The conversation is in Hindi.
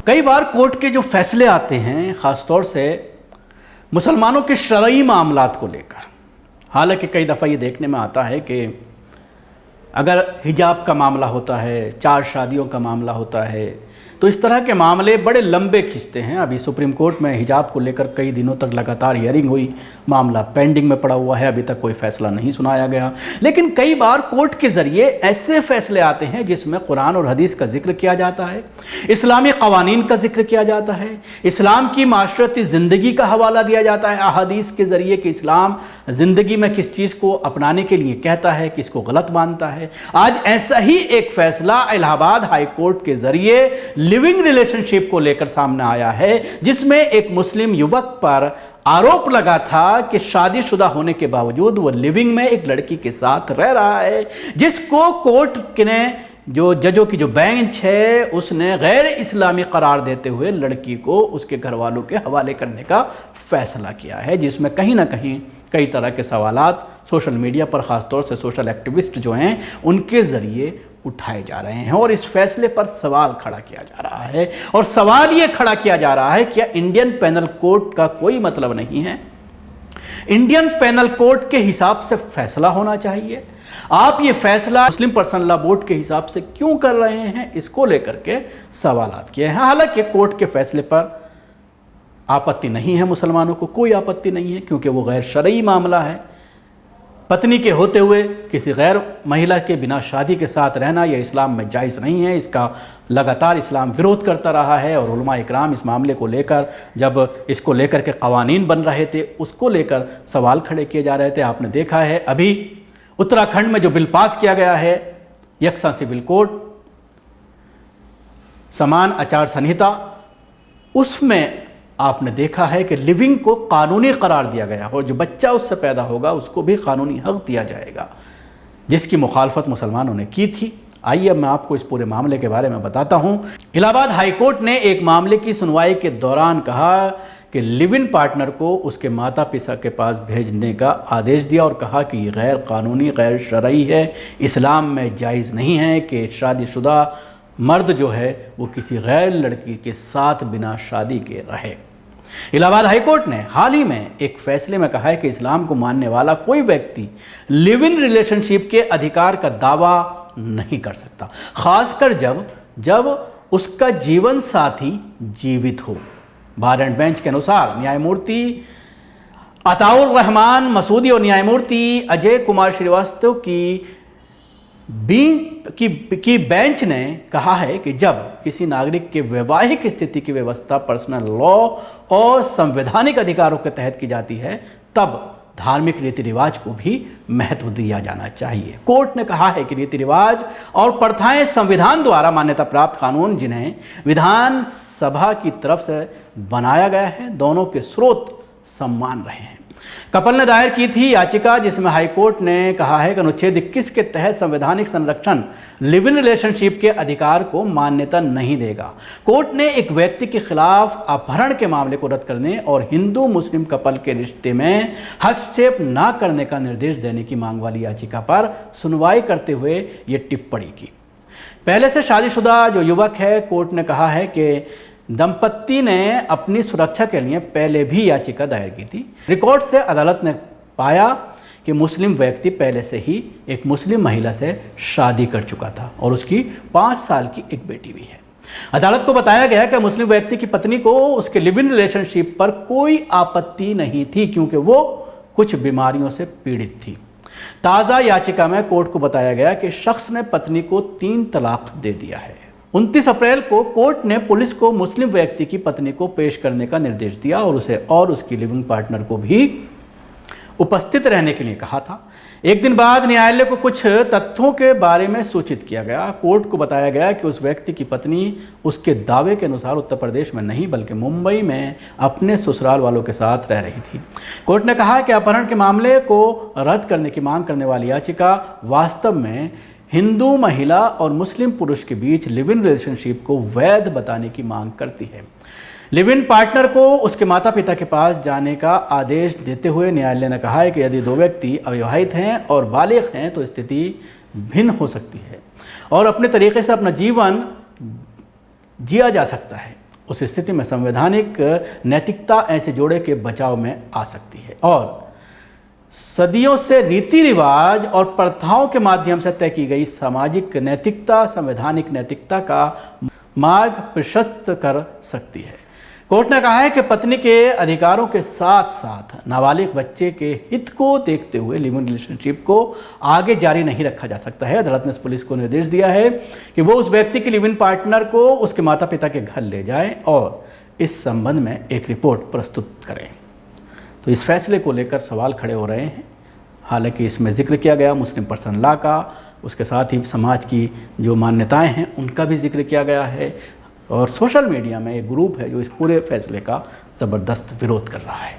कई बार कोर्ट के जो फैसले आते हैं ख़ासतौर से मुसलमानों के शरई मामलात को लेकर, हालांकि कई दफ़ा ये देखने में आता है कि अगर हिजाब का मामला होता है, 4 शादियों का मामला होता है, तो इस तरह के मामले बड़े लंबे खींचते हैं। अभी सुप्रीम कोर्ट में हिजाब को लेकर कई दिनों तक लगातार हियरिंग हुई, मामला पेंडिंग में पड़ा हुआ है, अभी तक कोई फैसला नहीं सुनाया गया। लेकिन कई बार कोर्ट के ज़रिए ऐसे फैसले आते हैं जिसमें कुरान और हदीस का जिक्र किया जाता है, इस्लामी क़वानीन का जिक्र किया जाता है, इस्लाम की माशरती ज़िंदगी का हवाला दिया जाता है अहादीस के ज़रिए कि इस्लाम ज़िंदगी में किस चीज़ को अपनाने के लिए कहता है, किसको गलत मानता है। आज ऐसा ही एक फ़ैसला इलाहाबाद हाई कोर्ट के ज़रिए लिविंग रिलेशनशिप को लेकर सामने आया है, जिसमें एक मुस्लिम युवक पर आरोप लगा था कि शादीशुदा होने के बावजूद वो लिविंग में एक लड़की के साथ रह रहा है, जिसको कोर्ट ने जो जजों की जो बेंच है उसने गैर इस्लामी करार देते हुए लड़की को उसके घर वालों के हवाले करने का फैसला किया है, जिसमें कहीं ना कहीं कई तरह के सवालात सोशल मीडिया पर ख़ासतौर से सोशल एक्टिविस्ट जो हैं उनके ज़रिए उठाए जा रहे हैं और इस फैसले पर सवाल खड़ा किया जा रहा है। और सवाल ये खड़ा किया जा रहा है कि इंडियन पैनल कोड का कोई मतलब नहीं है, इंडियन पैनल कोड के हिसाब से फैसला होना चाहिए। आप ये फैसला मुस्लिम पर्सनल लॉ बोर्ड के हिसाब से क्यों कर रहे हैं, इसको लेकर के सवालात किए हैं। हालांकि कोर्ट के फैसले पर आपत्ति नहीं है, मुसलमानों को कोई आपत्ति नहीं है, क्योंकि वो गैर शरई मामला है। पत्नी के होते हुए किसी गैर महिला के बिना शादी के साथ रहना यह इस्लाम में जायज़ नहीं है। इसका लगातार इस्लाम विरोध करता रहा है और उलमा इकराम इस मामले को लेकर जब इसको लेकर के क़वानीन बन रहे थे उसको लेकर सवाल खड़े किए जा रहे थे। आपने देखा है अभी उत्तराखंड में जो बिल पास किया गया है, यकसा सिविल कोड, समान आचार संहिता, उसमें आपने देखा है कि लिविंग को कानूनी करार दिया गया और जो बच्चा उससे पैदा होगा उसको भी कानूनी हक दिया जाएगा, जिसकी मुखालफत मुसलमानों ने की थी। आइए अब मैं आपको इस पूरे मामले के बारे में बताता हूं। इलाहाबाद हाई कोर्ट ने एक मामले की सुनवाई के दौरान कहा कि लिव इन पार्टनर को उसके माता पिता के पास भेजने का आदेश दिया और कहा कि ये गैर कानूनी, गैर शरई है। इस्लाम में जायज़ नहीं है कि शादीशुदा मर्द जो है वो किसी गैर लड़की के साथ बिना शादी के रहे। इलाहाबाद हाई कोर्ट ने हाल ही में एक फैसले में कहा है कि इस्लाम को मानने वाला कोई व्यक्ति लिव इन रिलेशनशिप के अधिकार का दावा नहीं कर सकता, खासकर जब उसका जीवन साथी जीवित हो। बार एंड बेंच के अनुसार न्यायमूर्ति अताउर रहमान मसूदी और न्यायमूर्ति अजय कुमार श्रीवास्तव की बेंच ने कहा है कि जब किसी नागरिक के वैवाहिक स्थिति की व्यवस्था पर्सनल लॉ और संवैधानिक अधिकारों के तहत की जाती है तब धार्मिक रीति रिवाज को भी महत्व दिया जाना चाहिए। कोर्ट ने कहा है कि रीति रिवाज और प्रथाएं संविधान द्वारा मान्यता प्राप्त कानून जिन्हें विधानसभा की तरफ से बनाया गया है, दोनों के स्रोत सम्मान रहे हैं। कपल ने दायर की थी याचिका जिसमें हाईकोर्ट ने कहा है कि अनुच्छेद 21 के तहत संवैधानिक संरक्षण लिव इन रिलेशनशिप के अधिकार को मान्यता नहीं देगा। कोर्ट ने एक व्यक्ति के खिलाफ अपहरण के मामले को रद्द करने और हिंदू मुस्लिम कपल के रिश्ते में हस्तक्षेप न करने का निर्देश देने की मांग वाली याचिका पर सुनवाई करते हुए ये टिप्पणी की। पहले से शादीशुदा जो युवक है, कोर्ट ने कहा है कि दंपत्ति ने अपनी सुरक्षा के लिए पहले भी याचिका दायर की थी। रिकॉर्ड से अदालत ने पाया कि मुस्लिम व्यक्ति पहले से ही एक मुस्लिम महिला से शादी कर चुका था और उसकी 5 साल की एक बेटी भी है। अदालत को बताया गया कि मुस्लिम व्यक्ति की पत्नी को उसके लिव इन रिलेशनशिप पर कोई आपत्ति नहीं थी क्योंकि वो कुछ बीमारियों से पीड़ित थी। ताज़ा याचिका में कोर्ट को बताया गया कि शख्स ने पत्नी को 3 तलाक दे दिया है। 29 अप्रैल को कोर्ट ने पुलिस को मुस्लिम व्यक्ति की पत्नी को पेश करने का निर्देश दिया और उसे और उसकी लिविंग पार्टनर को भी उपस्थित रहने के लिए कहा था। एक दिन बाद न्यायालय को कुछ तथ्यों के बारे में सूचित किया गया। कोर्ट को बताया गया कि उस व्यक्ति की पत्नी उसके दावे के अनुसार उत्तर प्रदेश में नहीं बल्कि मुंबई में अपने ससुराल वालों के साथ रह रही थी। कोर्ट ने कहा कि अपहरण के मामले को रद्द करने की मांग करने वाली याचिका वास्तव में हिंदू महिला और मुस्लिम पुरुष के बीच लिव इन रिलेशनशिप को वैध बताने की मांग करती है। लिव इन पार्टनर को उसके माता पिता के पास जाने का आदेश देते हुए न्यायालय ने कहा है कि यदि 2 व्यक्ति अविवाहित हैं और बालिग हैं तो स्थिति भिन्न हो सकती है और अपने तरीके से अपना जीवन जिया जा सकता है। उस स्थिति में संवैधानिक नैतिकता ऐसे जोड़े के बचाव में आ सकती है और सदियों से रीति रिवाज और प्रथाओं के माध्यम से तय की गई सामाजिक नैतिकता संवैधानिक नैतिकता का मार्ग प्रशस्त कर सकती है। कोर्ट ने कहा है कि पत्नी के अधिकारों के साथ साथ नाबालिग बच्चे के हित को देखते हुए लिव इन रिलेशनशिप को आगे जारी नहीं रखा जा सकता है। अदालत ने पुलिस को निर्देश दिया है कि वो उस व्यक्ति के लिव इन पार्टनर को उसके माता पिता के घर ले जाएं और इस संबंध में एक रिपोर्ट प्रस्तुत करें। तो इस फैसले को लेकर सवाल खड़े हो रहे हैं। हालांकि इसमें जिक्र किया गया मुस्लिम पर्सनल लॉ का, उसके साथ ही समाज की जो मान्यताएं हैं उनका भी जिक्र किया गया है और सोशल मीडिया में एक ग्रुप है जो इस पूरे फैसले का ज़बरदस्त विरोध कर रहा है।